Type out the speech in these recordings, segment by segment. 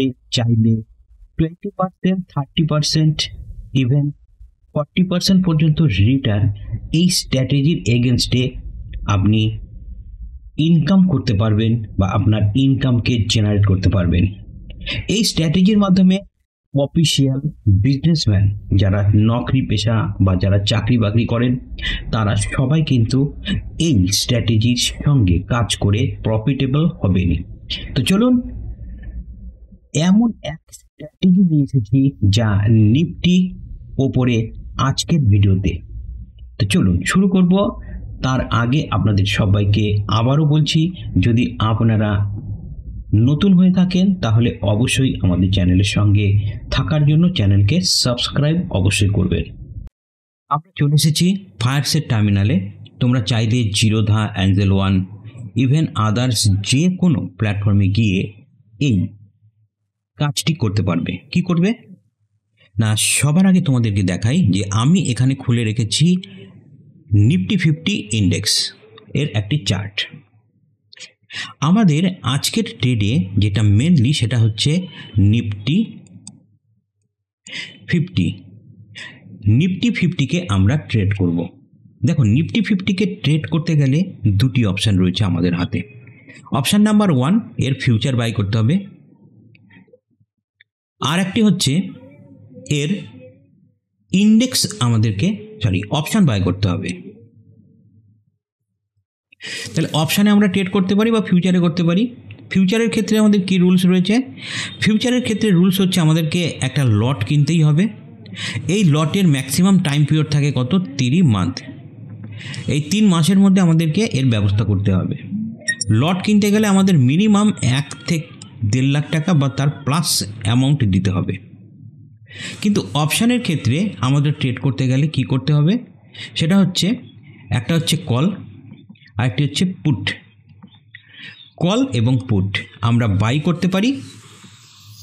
আপনি চাইলে 20%, 30%, ইভেন 40% পর্যন্ত রিটার্ন এই স্ট্র্যাটেজির এগেনস্টে আপনি ইনকাম করতে পারবেন বা আপনার ইনকামকে জেনারেট করতে পারবেন। এই স্ট্র্যাটেজির মাধ্যমে অফিসিয়াল বিজনেসম্যান যারা নকরি পেশা বা যারা চাকরি বাকরি করেন তারা সবাই কিন্তু এই স্ট্র্যাটেজির সঙ্গে কাজ করে প্রফিটেবল হবেনি। তো চলুন এমন এক স্ট্র্যাটেজি নিয়ে এসেছি যা নিফটি ওপরে আজকের ভিডিওতে। তো চলুন শুরু করব। তার আগে আপনাদের সবাইকে আবারও বলছি, যদি আপনারা নতুন হয়ে থাকেন তাহলে অবশ্যই আমাদের চ্যানেলের সঙ্গে থাকার জন্য চ্যানেলকে সাবস্ক্রাইব অবশ্যই করবেন। আমরা চলে এসেছি ফায়ারসেট টার্মিনালে। তোমরা চাইলে Zerodha, Angel one, even others যে কোনো প্ল্যাটফর্মে গিয়ে এই কাজটি করতে পারবে। কি করবে না, সবার আগে তোমাদেরকে দেখাই যে আমি এখানে খুলে রেখেছি নিফটি 50 ইন্ডেক্স এর একটি চার্ট। আমাদের আজকের ট্রেডে যেটা মেনলি সেটা হচ্ছে নিফটি 50। নিফটি 50কে আমরা ট্রেড করব। দেখো, নিফটি 50কে ট্রেড করতে গেলে দুটি অপশান রয়েছে আমাদের হাতে। অপশান নাম্বার 1, এর ফিউচার বাই করতে হবে। আর একটি হচ্ছে এর ইন্ডেক্স অপশান বাই করতে হবে। তাহলে অপশানে আমরা ট্রেড করতে পারি বা ফিউচারে করতে পারি। ফিউচারের ক্ষেত্রে আমাদের কি রুলস রয়েছে? ফিউচারের ক্ষেত্রে রুলস হচ্ছে আমাদেরকে একটা লট কিনতেই হবে। এই লটের ম্যাক্সিমাম টাইম পিরিয়ড থাকে কত? 3 মান্থ। এই 3 মাসের মধ্যে আমাদেরকে এর ব্যবস্থা করতে হবে। লট কিনতে গেলে আমাদের মিনিমাম 1 থেকে 1.5 লাখ টাকা বা তার প্লাস অ্যামাউন্ট দিতে হবে। কিন্তু অপশানের ক্ষেত্রে আমাদের ট্রেড করতে গেলে কি করতে হবে? সেটা হচ্ছে একটা হচ্ছে কল, আরেকটি হচ্ছে পুট। কল এবং পুট আমরা বাই করতে পারি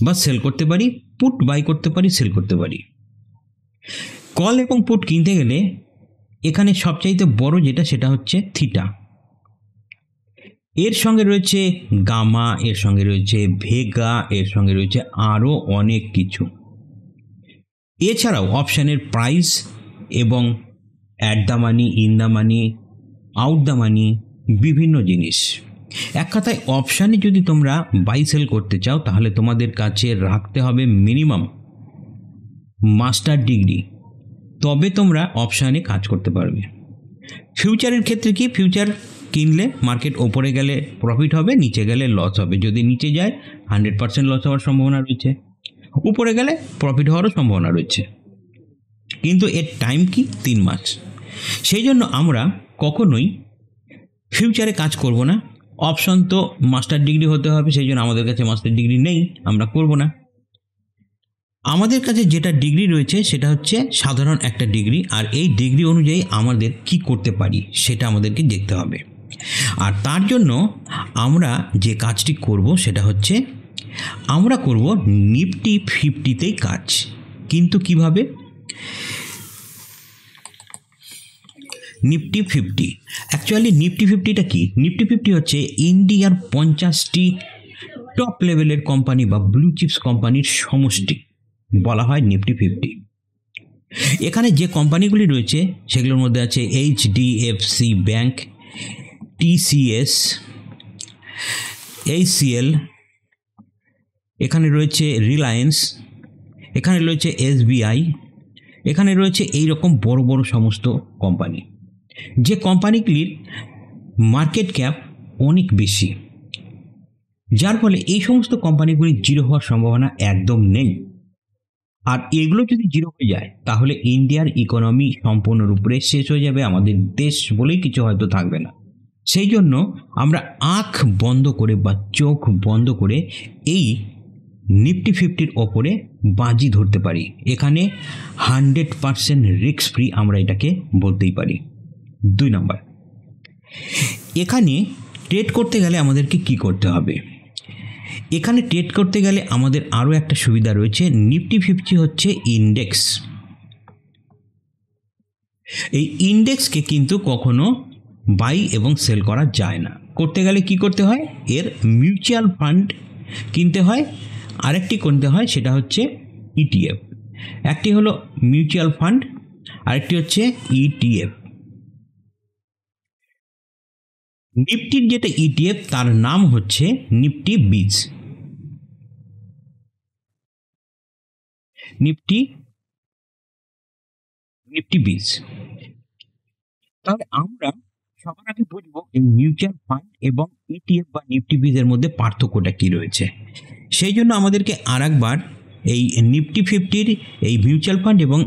বা সেল করতে পারি, পুট বাই করতে পারি, সেল করতে পারি। কল এবং পুট কিনতে গেলে এখানে সবচাইতে বড় যেটা সেটা হচ্ছে থিটা। এর সঙ্গে রয়েছে গামা, এর সঙ্গে রয়েছে ভেগা, এর সঙ্গে রয়েছে আরও অনেক কিছু। এছাড়াও অপশানের প্রাইস এবং at the money, in the money, out the money, বিভিন্ন জিনিস। এক কথায় অপশানে যদি তোমরা বাই সেল করতে চাও তাহলে তোমাদের কাছে রাখতে হবে মিনিমাম মাস্টার ডিগ্রি, তবে তোমরা অপশানে কাজ করতে পারবে। ফিউচারের ক্ষেত্রে কি? ফিউচার কিনলে মার্কেট ওপরে গেলে প্রফিট হবে, নিচে গেলে লস হবে। যদি নিচে যায় 100% লস হওয়ার সম্ভাবনা রয়েছে, উপরে গেলে প্রফিট হওয়ারও সম্ভাবনা রয়েছে। কিন্তু এর টাইম কি? 3 মাস। সেই জন্য আমরা কখনোই ফিউচারে কাজ করব না। অপশন তো মাস্টার ডিগ্রি হতে হবে, সেই জন্য আমাদের কাছে মাস্টার ডিগ্রি নেই, আমরা করব না। আমাদের কাছে যেটা ডিগ্রি রয়েছে সেটা হচ্ছে সাধারণ একটা ডিগ্রি, আর এই ডিগ্রি অনুযায়ী আমাদের কি করতে পারি সেটা আমাদেরকে দেখতে হবে। আর তার জন্য আমরা যে কাজটি করব সেটা হচ্ছে আমরা করব নিফটি 50তেই কাজ। কিন্তু কিভাবে? নিফটি 50, অ্যাকচুয়ালি নিফটি 50টা কি? নিফটি 50 হচ্ছে ইন্ডিয়ার 50টি টপ লেভেলের কোম্পানি বা ব্লু চিপস কোম্পানির সমষ্টি, বলা হয় নিফটি 50। এখানে যে কোম্পানিগুলি রয়েছে সেগুলোর মধ্যে আছে HDFC ব্যাংক, TCS, HCL, এখানে রয়েছে রিলায়েন্স, এখানে রয়েছে SBI, এখানে রয়েছে এই রকম বড় বড় সমস্ত কোম্পানি, যে কোম্পানিগুলির মার্কেট ক্যাপ অনেক বেশি, যার ফলে এই সমস্ত কোম্পানিগুলি জিরো হওয়ার সম্ভাবনা একদম নেই। আর এগুলো যদি জিরো হয়ে যায় তাহলে ইন্ডিয়ার ইকোনমি সম্পূর্ণরূপে শেষ হয়ে যাবে, আমাদের দেশ বলেই কিছু হয়তো থাকবে না। সেই জন্য আমরা আঁখ বন্ধ করে বা চোখ বন্ধ করে এই নিফটি 50-র ওপরে বাজি ধরতে পারি। এখানে 100% রিস্ক ফ্রি আমরা এটাকে বলতেই পারি। 2 নম্বর, এখানে ট্রেড করতে গেলে আমাদেরকে কি করতে হবে? এখানে ট্রেড করতে গেলে আমাদের আরও একটা সুবিধা রয়েছে। নিফটি 50 হচ্ছে ইন্ডেক্স। এই ইন্ডেক্সকে কিন্তু কখনো বাই এবং সেল করা যায় না। করতে গেলে কি করতে হয়? এর মিউচুয়াল ফান্ড কিনতে হয়, আরেকটি করতে হয়, সেটা হচ্ছে ইটিএফ। একটি হলো মিউচুয়াল ফান্ড, আরেকটি হচ্ছে ইটিএফ। নিফটির যেটা ইটিএফ তার নাম হচ্ছে নিফটি বিজ। নিফটি বিজ। তাহলে আমরা সবার আগে বুঝবো এই মিউচুয়াল ফান্ড এবং ইটিএফ বা নিফটি বিজের মধ্যে পার্থক্যটা কি রয়েছে। সেই জন্য আমাদেরকে আরেকবার এই নিফটি 50 এই মিউচুয়াল ফান্ড এবং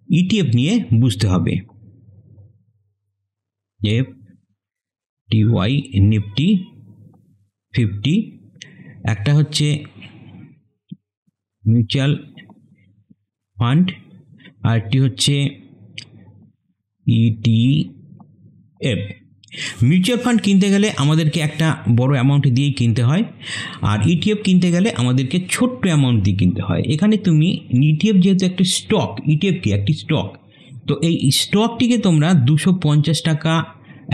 ইটিএফ নিয়ে বুঝতে হবে। এফটিওয়াই নিফটি 50, একটা হচ্ছে মিউচুয়াল ফান্ড, আরেকটি হচ্ছে ইটিএফ। মিউচুয়াল ফান্ড কিনতে গেলে আমাদেরকে একটা বড় অ্যামাউন্ট দিয়েই কিনতে হয়, আর ইটিএফ কিনতে গেলে আমাদেরকে ছোট্ট অ্যামাউন্ট দিয়ে কিনতে হয়। এখানে তুমি ইটিএফ যেহেতু একটি স্টক, ইটিএফ কি একটি স্টক, তো এই স্টকটিকে তোমরা 250 টাকা,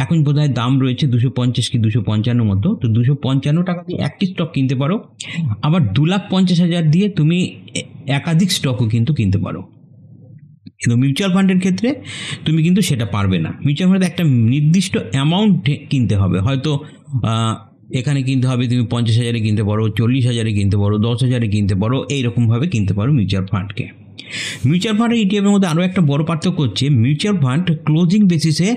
এখন বোধহয় দাম রয়েছে 250 কি 255 মতো, তো 255 টাকা দিয়ে একটি স্টক কিনতে পারো। আবার 2,50,000 দিয়ে তুমি একাধিক স্টকও কিন্তু কিনতে পারো। কিন্তু মিউচুয়াল ফান্ডের ক্ষেত্রে তুমি কিন্তু সেটা পারবে না। মিউচুয়াল ফান্ডে একটা নির্দিষ্ট অ্যামাউন্ট কিনতে হবে, হয়তো এখানে কিনতে হবে, তুমি 50,000-এ কিনতে পারো, 40,000-এ কিনতে পারো, 10,000-এ কিনতে পারো, এইরকমভাবে কিনতে পারো মিউচুয়াল ফান্ডকে। মিউচুয়াল ফান্ড আর ইটিএফের মধ্যে আরও একটা বড় পার্থক্য হচ্ছে, মিউচুয়াল ফান্ড ক্লোজিং বেসিসে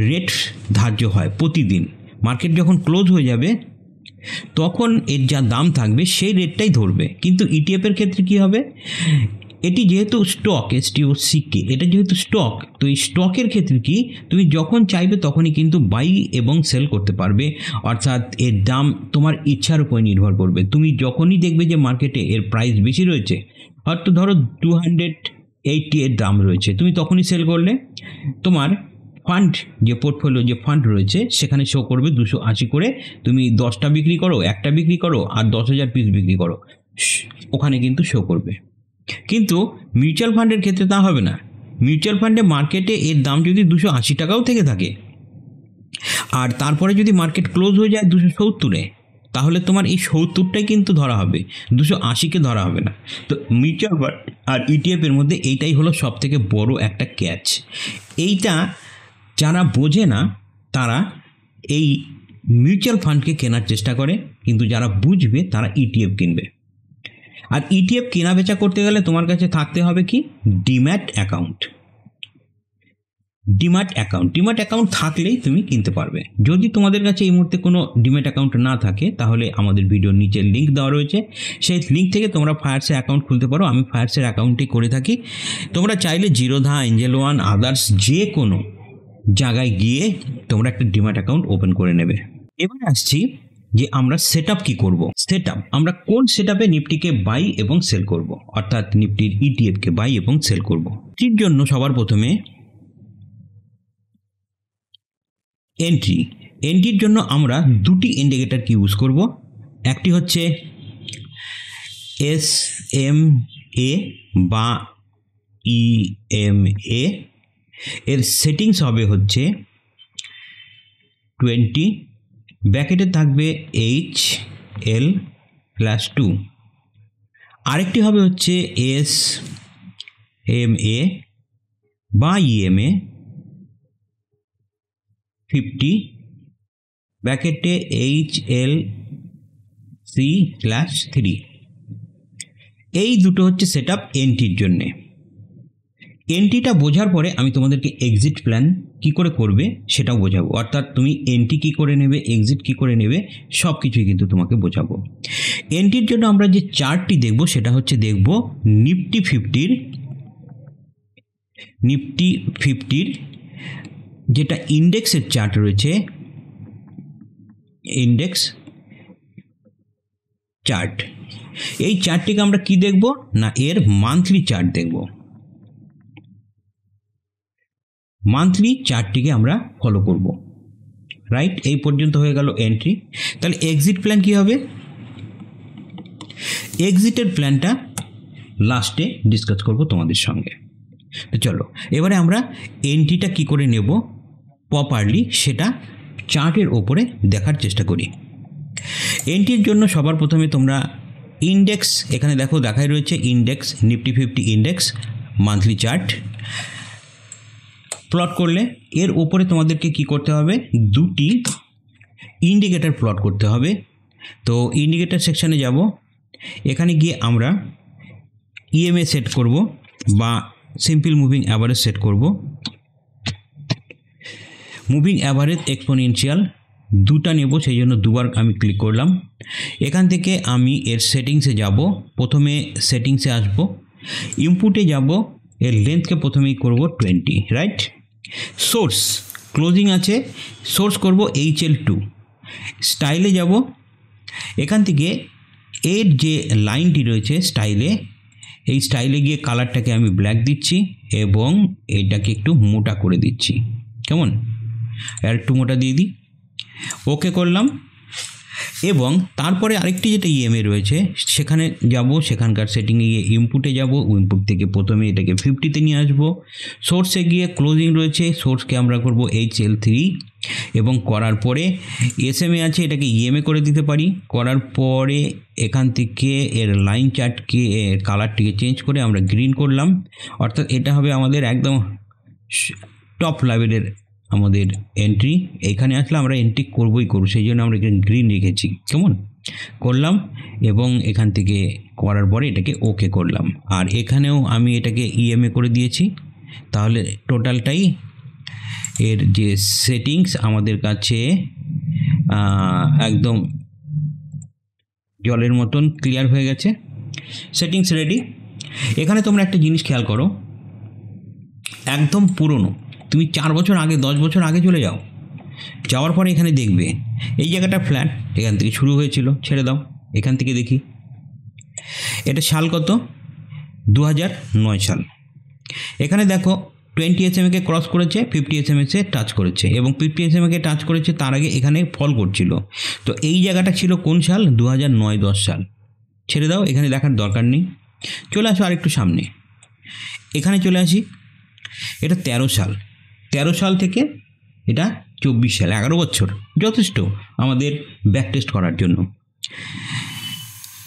রেট ধার্য হয় প্রতিদিন। মার্কেট যখন ক্লোজ হয়ে যাবে তখন এর যা দাম থাকবে সেই রেটটাই ধরবে। কিন্তু ইটিএফের ক্ষেত্রে কি হবে, এটি যেহেতু স্টক, STOCK, এটা যেহেতু স্টক, তো এই স্টকের ক্ষেত্রে কি তুমি যখন চাইবে তখনই কিন্তু বাই এবং সেল করতে পারবে, অর্থাৎ এর দাম তোমার ইচ্ছার উপর নির্ভর করবে। তুমি যখনই দেখবে যে মার্কেটে এর প্রাইস বেশি রয়েছে, হয়তো ধরো 280 এর দাম রয়েছে, তুমি তখনই সেল করলে, তোমার ফান্ড যে পোর্টফোলিও যে ফান্ড রয়েছে সেখানে শো করবে 280 করে। তুমি 10টা বিক্রি করো, একটা বিক্রি করো, আর 10,000 পিস বিক্রি করো, ওখানে কিন্তু শো করবে। কিন্তু মিউচুয়াল ফান্ডের ক্ষেত্রে তা হবে না। মিউচুয়াল ফান্ডে মার্কেটে এর দাম যদি 280 টাকাও থেকে থাকে, আর তারপরে যদি মার্কেট ক্লোজ হয়ে যায় 270-এ, তাহলে তোমার এই 70টাই কিন্তু ধরা হবে, 280-কে ধরা হবে না। তো মিউচুয়াল ফান্ড আর ইটিএফ এর মধ্যে এইটাই হলো সব থেকে বড় একটা ক্যাচ। এইটা যারা বোঝে না তারা এই মিউচুয়াল ফান্ডকে কেনার চেষ্টা করে, কিন্তু যারা বুঝবে তারা ইটিএফ কিনবে। আর ইটিএফ কেনা বেচা করতে গেলে তোমার কাছে থাকতে হবে কি, ডিম্যাট অ্যাকাউন্ট। ডিম্যাট অ্যাকাউন্ট থাকলেই তুমি কিনতে পারবে। যদি তোমাদের কাছে এই মুহূর্তে কোনো ডিম্যাট অ্যাকাউন্ট না থাকে, তাহলে আমাদের ভিডিওর নিচে লিঙ্ক দেওয়া রয়েছে, সেই লিঙ্ক থেকে তোমরা ফায়ারসের অ্যাকাউন্ট খুলতে পারো। আমি ফায়ারসের অ্যাকাউন্টই করে থাকি। তোমরা চাইলে জিরোধা, এঞ্জেল ওয়ান, আদার্স যে কোনো জায়গায় গিয়ে তোমরা একটা ডিম্যাট অ্যাকাউন্ট ওপেন করে নেবে। এবার আসছি যে আমরা সেটআপ কি করব। সেটআপ আমরা কোন সেটআপে নিফটিকে বাই এবং সেল করব, অর্থাৎ নিফটির ইটিএফকে বাই এবং সেল করব। এর জন্য সবার প্রথমে এন্ট্রির জন্য আমরা দুটি ইন্ডিকেটর কি ইউজ করব। একটি হচ্ছে SMA বা EMA, এর সেটিংস হবে হচ্ছে 20, ব্র্যাকেটে থাকবে HL+2। আরেকটি হবে হচ্ছে SMA বা EMA 50, ব্র্যাকেটে HLC+3। এই দুটো হচ্ছে সেটআপ এন্ট্রির জন্যে। এন্ট্রিটা বোঝার পরে আমি তোমাদেরকে এক্সিট প্ল্যান কি করে করবে সেটাও বোঝাবো, অর্থাৎ তুমি এন্ট্রি কি করে নেবে, এক্সিট কি করে নেবে, সব কিছুই কিন্তু তোমাকে বোঝাবো। এন্ট্রির জন্য আমরা যে চার্টটি দেখব সেটা হচ্ছে দেখব নিফটি 50-র যেটা ইন্ডেক্সের চার্ট রয়েছে, ইন্ডেক্স চার্ট। এই চার্টটিকে আমরা কি দেখব না, এর মান্থলি চার্ট দেখব। মান্থলি চার্টটিকে আমরা ফলো করব। রাইট, এই পর্যন্ত হয়ে গেল এন্ট্রি। তাহলে এক্সিট প্ল্যান কি হবে, এক্সিটের প্ল্যানটা লাস্টে ডিসকাস করব তোমাদের সঙ্গে। তো চলো এবারে আমরা এন্ট্রিটা কি করে নেব প্রপারলি সেটা চার্টের ওপরে দেখার চেষ্টা করি। এন্ট্রির জন্য সবার প্রথমে তোমরা ইন্ডেক্স এখানে দেখো দেখাই রয়েছে, index Nifty 50 index monthly chart plot করলে এর ওপরে তোমাদেরকে কি করতে হবে, দুটি ইন্ডিকেটর প্লট করতে হবে। তো ইন্ডিকেটর সেকশানে যাব, এখানে গিয়ে আমরা ইএমএ সেট করব বা সিম্পল মুভিং অ্যাভারেজ সেট করব। মুভিং অ্যাভারেজ এক্সপোনেনশিয়াল দুটা নেব, সেই জন্য দুবার আমি ক্লিক করলাম। এখান থেকে আমি এর সেটিংসে যাব, প্রথমে সেটিংসে আসব, ইনপুটে যাব, এর লেন্থকে প্রথমেই করব 20, রাইট। সোর্স ক্লোজিং আছে, সোর্স করব HL2। স্টাইলে যাব, এখান থেকে এর যে লাইনটি রয়েছে স্টাইলে, এই স্টাইলে গিয়ে কালারটাকে আমি ব্ল্যাক দিচ্ছি এবং এটাকে একটু মোটা করে দিচ্ছি, কেমন, আর একটু মোটা দিয়ে দিই, ওকে করলাম। এবং তারপরে আরেকটি যেটা ইএমএ রয়েছে সেখানে যাব, সেখানকার সেটিংয়ে গিয়ে ইনপুটে যাব, ইনপুট থেকে প্রথমে এটাকে 50-তে নিয়ে আসবো। সোর্সে গিয়ে ক্লোজিং রয়েছে, সোর্সকে আমরা করব HL3 এবং করার পরে এসএমএ আছে, এটাকে ইএমএ করে দিতে পারি। করার পরে এখান থেকে এর লাইন চার্টকে কালারটিকে চেঞ্জ করে আমরা গ্রিন করলাম, অর্থাৎ এটা হবে আমাদের একদম টপ লেভেলের আমাদের এন্ট্রি। এখানে আসলে আমরা এন্ট্রি করবই করব, সেই জন্য আমরা এখানে গ্রিন রেখেছি, কেমন করলাম। এবং এখান থেকে করার পরে এটাকে ওকে করলাম, আর এখানেও আমি এটাকে ইএমএ করে দিয়েছি। তাহলে টোটালটাই এর যে সেটিংস আমাদের কাছে একদম জলের মতন ক্লিয়ার হয়ে গেছে, সেটিংস রেডি। এখানে তোমরা একটা জিনিস খেয়াল করো, একদম পুরনো, তুমি 4 বছর আগে 10 বছর আগে চলে যাও, যাওয়ার পরে এখানে দেখবে এই জায়গাটা ফ্ল্যাট, এখান থেকে শুরু হয়েছিল, ছেড়ে দাও, এখান থেকে দেখি এটা সাল কত, 2009 সাল। এখানে দেখো 20 SMA-কে ক্রস করেছে, 50 SMA-তে টাচ করেছে এবং 50 SMA-কে টাচ করেছে, তার আগে এখানে ফল করছিল। তো এই জায়গাটা ছিল কোন সাল, 2009-10 সাল। ছেড়ে দাও, এখানে দেখার দরকার নেই। চলে আসো আরেকটু সামনে, এখানে চলে আসি, এটা 13 সাল, 13 সাল থেকে এটা 24 সাল, 11 বছর যথেষ্ট আমাদের ব্যাক টেস্ট করার জন্য।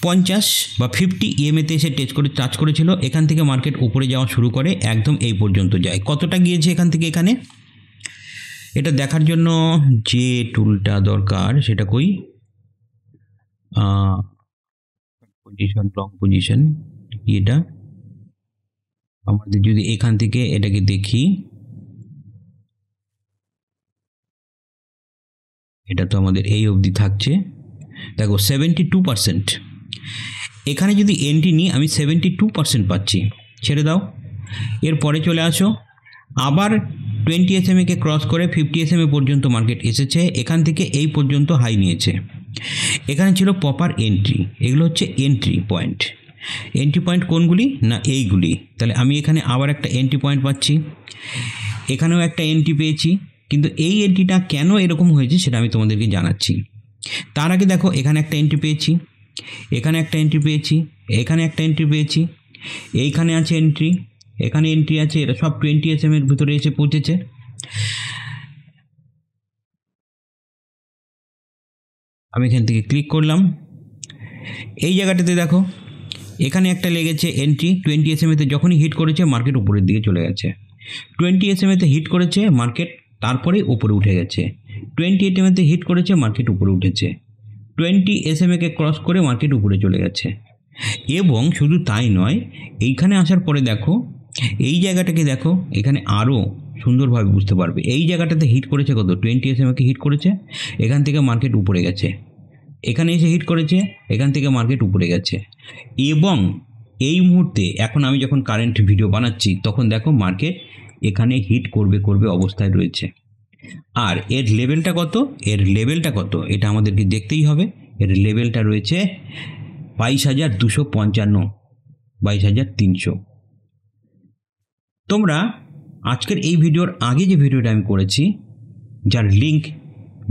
50 বা 50 EMA-তে এসে টাচ করেছিল, এখান থেকে মার্কেট উপরে যাওয়া শুরু করে, একদম এই পর্যন্ত যায়। কতটা গিয়েছে এখান থেকে এখানে, এটা দেখার জন্য যে টুলটা দরকার সেটা কই, পজিশন, লং পজিশন, এটা আমাদের যদি এখান থেকে এটাকে দেখি, এটা তো আমাদের এই অবধি থাকছে, দেখো 72%। এখানে যদি এন্ট্রি নিই আমি 72% পাচ্ছি, ছেড়ে দাও। এরপরে চলে আসো, আবার 20 SMA-কে ক্রস করে 50 SMA পর্যন্ত মার্কেট এসেছে, এখান থেকে এই পর্যন্ত হাই নিয়েছে। এখানে ছিল প্রপার এন্ট্রি, এগুলো হচ্ছে এন্ট্রি পয়েন্ট। এন্ট্রি পয়েন্ট কোনগুলি না এইগুলি, তাহলে আমি এখানে আবার একটা এন্ট্রি পয়েন্ট পাচ্ছি, এখানেও একটা এন্ট্রি পেয়েছি, কিন্তু এই এন্ট্রিটা কেন এরকম হয়েছে সেটা আমি তোমাদেরকে জানাচ্ছি। তার আগে দেখো এখানে একটা এন্ট্রি পেয়েছি, এখানে একটা এন্ট্রি পেয়েছি, এখানে একটা এন্ট্রি পেয়েছি, এইখানে আছে এন্ট্রি, এখানে এন্ট্রি আছে, এটা সব 20 SMA-এর ভিতরে এসে পৌঁছেছে। আমি এখান থেকে ক্লিক করলাম, এই জায়গাটাতে দেখো এখানে একটা লেগেছে এন্ট্রি 20 SMA-তে, যখনই হিট করেছে মার্কেট উপরের দিকে চলে গেছে। 20 SMA-তে হিট করেছে মার্কেট, তারপরে উপরে উঠে গেছে। 20 SMA-তে হিট করেছে মার্কেট উপরে উঠেছে, 20 SMA-কে ক্রস করে মার্কেট উপরে চলে গেছে। এবং শুধু তাই নয়, এইখানে আসার পরে দেখো এই জায়গাটাকে দেখো, এখানে আরও সুন্দরভাবে বুঝতে পারবে। এই জায়গাটাতে হিট করেছে কত, 20 SMA-কে হিট করেছে, এখান থেকে মার্কেট উপরে গেছে, এখানে এসে হিট করেছে, এখান থেকে মার্কেট উপরে গেছে। এবং এই মুহূর্তে এখন আমি যখন কারেন্ট ভিডিও বানাচ্ছি তখন দেখো মার্কেট এখানে হিট করবে অবস্থায় রয়েছে। আর এর লেভেলটা কত, এর লেভেলটা কত এটা আমাদেরকে দেখতেই হবে। এর লেভেলটা রয়েছে 22,255, 22,300। তোমরা আজকের এই ভিডিওর আগে যে ভিডিওটা আমি করেছি, যার লিঙ্ক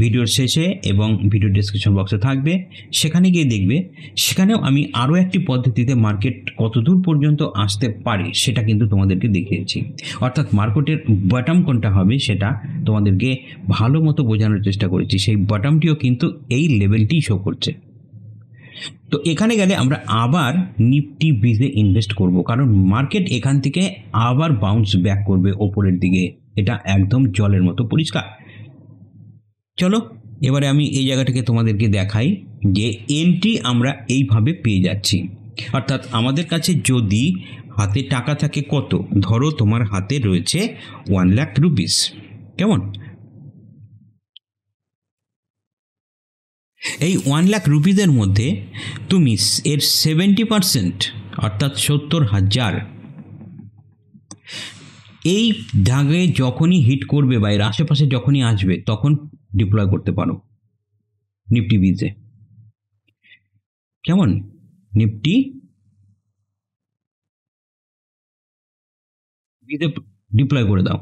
ভিডিওর শেষে এবং ভিডিও ডেসক্রিপশন বক্সে থাকবে, সেখানে গিয়ে দেখবে, সেখানেও আমি আরও একটি পদ্ধতিতে মার্কেট কত দূর পর্যন্ত আসতে পারে সেটা কিন্তু তোমাদেরকে দেখিয়েছি। অর্থাৎ মার্কেটের বটম কোনটা হবে সেটা তোমাদেরকে ভালো মতো বোঝানোর চেষ্টা করেছি। সেই বটমটিও কিন্তু এই লেভেলটি শো করছে। তো এখানে গেলে আমরা আবার নিফটি বিজে ইনভেস্ট করব, কারণ মার্কেট এখান থেকে আবার বাউন্স ব্যাক করবে ওপরের দিকে, এটা একদম জলের মতো পরিষ্কার। চলো এবারে আমি এই জায়গাটাকে তোমাদেরকে দেখাই যে এন্ট্রি আমরা এইভাবে পেয়ে যাচ্ছি। অর্থাৎ আমাদের কাছে যদি হাতে টাকা থাকে কত, ধরো তোমার হাতে রয়েছে 1 লাখ রুপিস, কেমন? এই 1 লাখ রুপিসের মধ্যে তুমি এর 70% অর্থাৎ 70,000 এই দাগে যখনই হিট করবে বা এর আশেপাশে যখনই আসবে তখন ডিপ্লয় করতে পারো নিফটি বিজে, কেমন? নিফটি বিজে ডিপ্লয় করে দাও।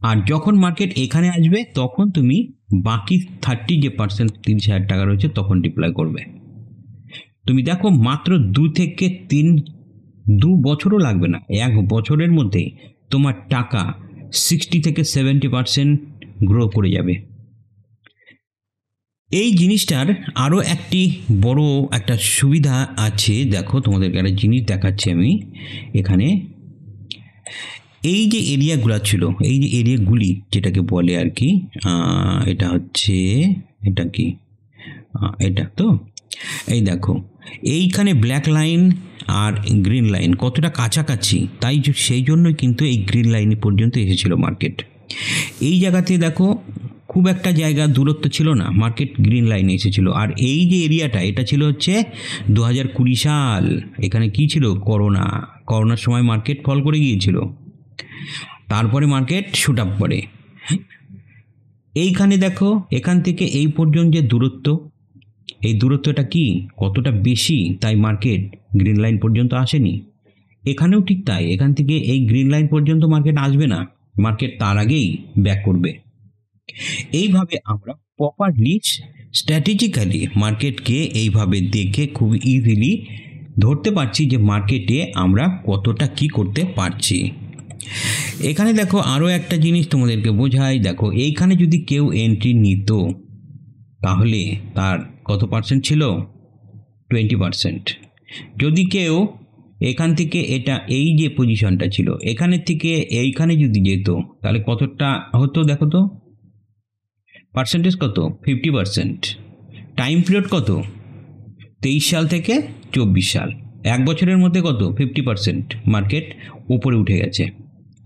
আর যখন মার্কেট এখানে আসবে তখন তুমি বাকি 30% টাকা রয়েছে তখন ডিপ্লয় করবে। তুমি দেখো মাত্র 2 থেকে 2 বছরও লাগবে না, 1 বছরের মধ্যে তোমার টাকা 60 থেকে 70% গ্রো করে যাবে। এই জিনিসটার আরও একটি বড় একটা সুবিধা আছে, দেখো তোমাদেরকে একটা জিনিস দেখাচ্ছি আমি এখানে। এই যে এরিয়াগুলো ছিল, এই যে এরিয়াগুলি যেটাকে বলে আর কি, এটা হচ্ছে, এটা কি, এটা তো, এই দেখো এইখানে ব্ল্যাক লাইন আর গ্রিন লাইন কতটা কাছাকাছি, তাই সেই জন্যই কিন্তু এই গ্রিন লাইন পর্যন্ত এসেছিল মার্কেট। এই জায়গাতে দেখো খুব একটা জায়গা দূরত্ব ছিল না, মার্কেট গ্রিন লাইনে এসেছিল। আর এই যে এরিয়াটা, এটা ছিল হচ্ছে 2020 সাল। এখানে কি ছিল? করোনার সময় মার্কেট ফল করে গিয়েছিল, তারপরে মার্কেট শুট আপ করে। এইখানে দেখো এখান থেকে এই পর্যন্ত যে দূরত্ব, এই দূরত্বটা কি কতটা বেশি, তাই মার্কেট গ্রিন লাইন পর্যন্ত আসেনি। এখানেও ঠিক তাই, এখান থেকে এই গ্রিন লাইন পর্যন্ত মার্কেট আসবে না, মার্কেট তার আগেই ব্যাক করবে। এইভাবে আমরা প্রপারলি স্ট্র্যাটেজিক্যালি মার্কেটকে এইভাবে দেখে খুব ইজিলি ধরতে পারছি যে মার্কেটে আমরা কতটা কি করতে পারছি। এখানে দেখো আরও একটা জিনিস তোমাদেরকে বোঝাই, দেখো এইখানে যদি কেউ এন্ট্রি নিত তাহলে তার কত পার্সেন্ট ছিল? 20%। যদি কেউ এখান থেকে এটা, এই যে পজিশনটা ছিল এখানে থেকে এইখানে যদি যেত তাহলে কতটা হতো দেখো তো, পার্সেন্টেজ কত? 50%। টাইম পিরিয়ড কত? 23 সাল থেকে 24 সাল, 1 বছরের মধ্যে কত? 50% মার্কেট উপরে উঠে গেছে,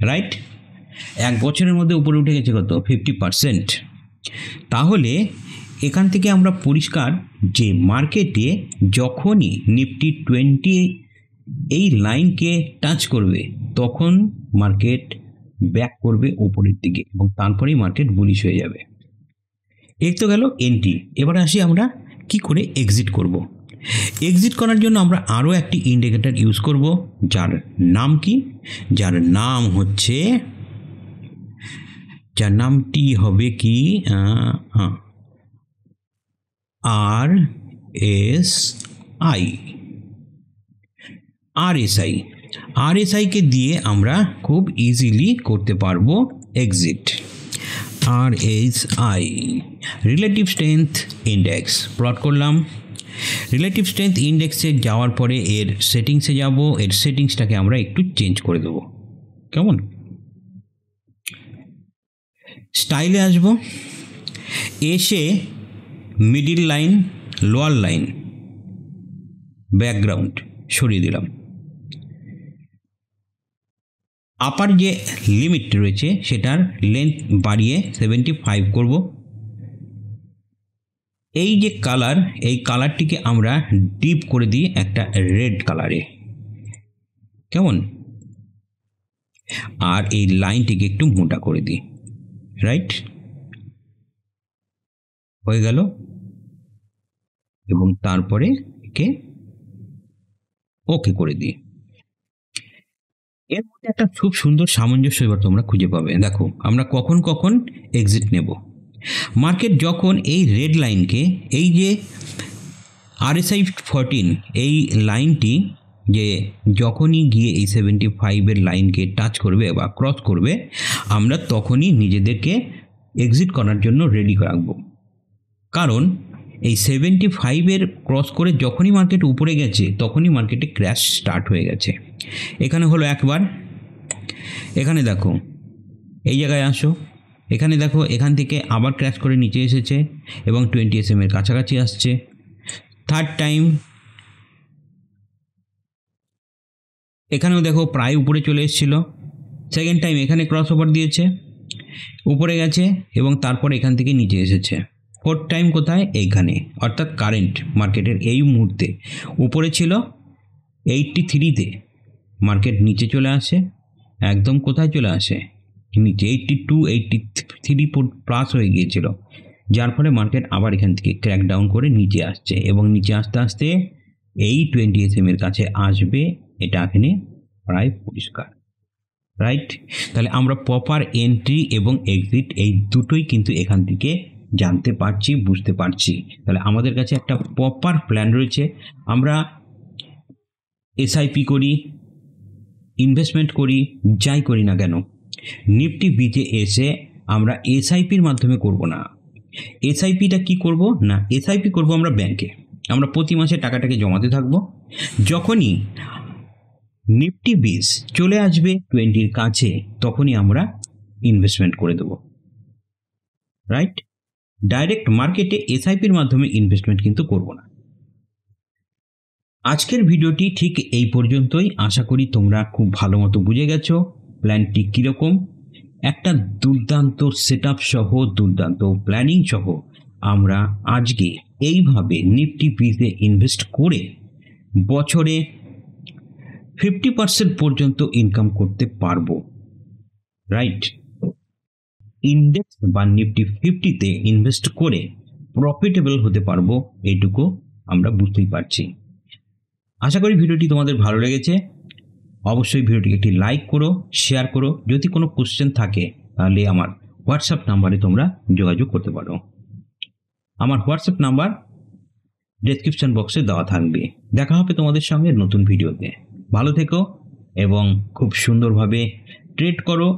রাইট? 1 বছরের মধ্যে উপরে উঠে গেছে কত? 50%। তাহলে এখান থেকে আমরা পরিষ্কার যে মার্কেটে যখনই নিফটি 20 এই লাইনকে টাচ করবে তখন মার্কেট ব্যাক করবে উপরের দিকে এবং তারপরেই মার্কেট বুলিশ হয়ে যাবে। এই তো গেল এন্ট্রি। এবার আসি আমরা কি করে এক্সিট করব। এক্সিট করার জন্য আমরা আরও একটি ইন্ডিকেটর ইউজ করব, যার নাম কি? যার নামটি হবে কি, RSI কে দিয়ে আমরা খুব ইজিলি করতে পারবো exit. RSI relative strength index plot করলাম। রিলেটিভ স্ট্রেংথ ইন্ডেক্সে যাওয়ার পরে এর সেটিংসে যাব, এর সেটিংসটাকে আমরা একটু চেঞ্জ করে দেবো, কেমন? স্টাইলে আসবো, এসে middle line, lower line, background সরিয়ে দিলাম। আপার যে লিমিট রয়েছে সেটার লেন্থ বাড়িয়ে 75 করব। এই যে কালার, এই কালারটিকে আমরা ডিপ করে দিই একটা রেড কালারে, কেমন? আর এই লাইনটিকে একটু মোটা করে দিই, রাইট? হয়ে গেল। এবং তারপরে একে ওকে করে দিই। এর মধ্যে একটা খুব সুন্দর সামঞ্জস্য এবার তোমরা খুঁজে পাবে। দেখো আমরা কখন কখন এক্সিট নেব। মার্কেট যখন এই রেড লাইনকে, এই যে RSI 14 এই লাইনটি যে যখনই গিয়ে এই 75-এর লাইনকে টাচ করবে বা ক্রস করবে, আমরা তখনই নিজেদেরকে এক্সিট করার জন্য রেডি রাখব। কারণ এই 75-এর ক্রস করে যখনই মার্কেট উপরে গেছে তখনই মার্কেটে ক্র্যাশ স্টার্ট হয়ে গেছে। এখানে হলো একবার, এখানে দেখো এই জায়গায় আসো, এখানে দেখো এখান থেকে আবার ক্র্যাশ করে নিচে এসেছে এবং 20 SM-এর কাছাকাছি আসছে। থার্ড টাইম এখানেও দেখো প্রায় উপরে চলে এসেছিল। সেকেন্ড টাইম এখানে ক্রস ওভার দিয়েছে, উপরে গেছে এবং তারপর এখান থেকে নিচে এসেছে। ফোর্থ টাইম কোথায়? এইখানে, অর্থাৎ কারেন্ট মার্কেটের এই মুহূর্তে উপরে ছিল 83-তে, মার্কেট নিচে চলে আসে, একদম কোথায় চলে আসে? নিচে 82, 83 প্লাস হয়ে গিয়েছিল, যার ফলে মার্কেট আবার এখান থেকে ক্র্যাক ডাউন করে নিচে আসছে এবং নিচে আস্তে আস্তে এই 20 SM-এর কাছে আসবে, এটা এখানে প্রায় পরিষ্কার, রাইট? তাহলে আমরা প্রপার এন্ট্রি এবং এক্সিট এই দুটোই কিন্তু এখান থেকে জানতে পারছি, বুঝতে পারছি। তাহলে আমাদের কাছে একটা প্রপার প্ল্যান রয়েছে। আমরা এসআইপি করি, ইনভেস্টমেন্ট করি, যাই করি না কেন, নিফটি বিতে এসে আমরা এসআইপির মাধ্যমে করব না। এসআইপিটা কি করব না, এসআইপি করব আমরা ব্যাংকে। আমরা প্রতি মাসে টাকাটাকে জমাতে থাকবো, যখনই নিফটি 20 চলে আসবে 20-র কাছে তখনই আমরা ইনভেস্টমেন্ট করে দেব, রাইট? ডাইরেক্ট মার্কেটে এসআইপির মাধ্যমে ইনভেস্টমেন্ট কিন্তু করব না। আজকের ভিডিওটি ঠিক এই পর্যন্তই। আশা করি তোমরা খুব ভালো মতো বুঝে গেছো প্ল্যানটি কীরকম। একটা দুর্দান্ত সেটআপ সহ, দুর্দান্ত প্ল্যানিং সহ আমরা আজকে এইভাবে নিফটি বিতে ইনভেস্ট করে বছরে 50% পর্যন্ত ইনকাম করতে পারবো, রাইট? ইন্ডেক্স বা নিফটি 50-তে ইনভেস্ট করে প্রফিটেবল হতে পারবো, এইটুকু আমরা বুঝতেই পারছি। আশা করি ভিডিওটি তোমাদের ভালো লেগেছে। অবশ্যই ভিডিওটিকে একটি লাইক করো, শেয়ার করো। যদি কোনো কোশ্চেন থাকে তাহলে আমার হোয়াটসঅ্যাপ নাম্বারে তোমরা যোগাযোগ করতে পারো। আমার হোয়াটসঅ্যাপ নাম্বার ডেসক্রিপশন বক্সে দেওয়া থাকবে। দেখা হবে তোমাদের সঙ্গে নতুন ভিডিওতে। ভালো থেকো এবং খুব সুন্দরভাবে ট্রেড করো।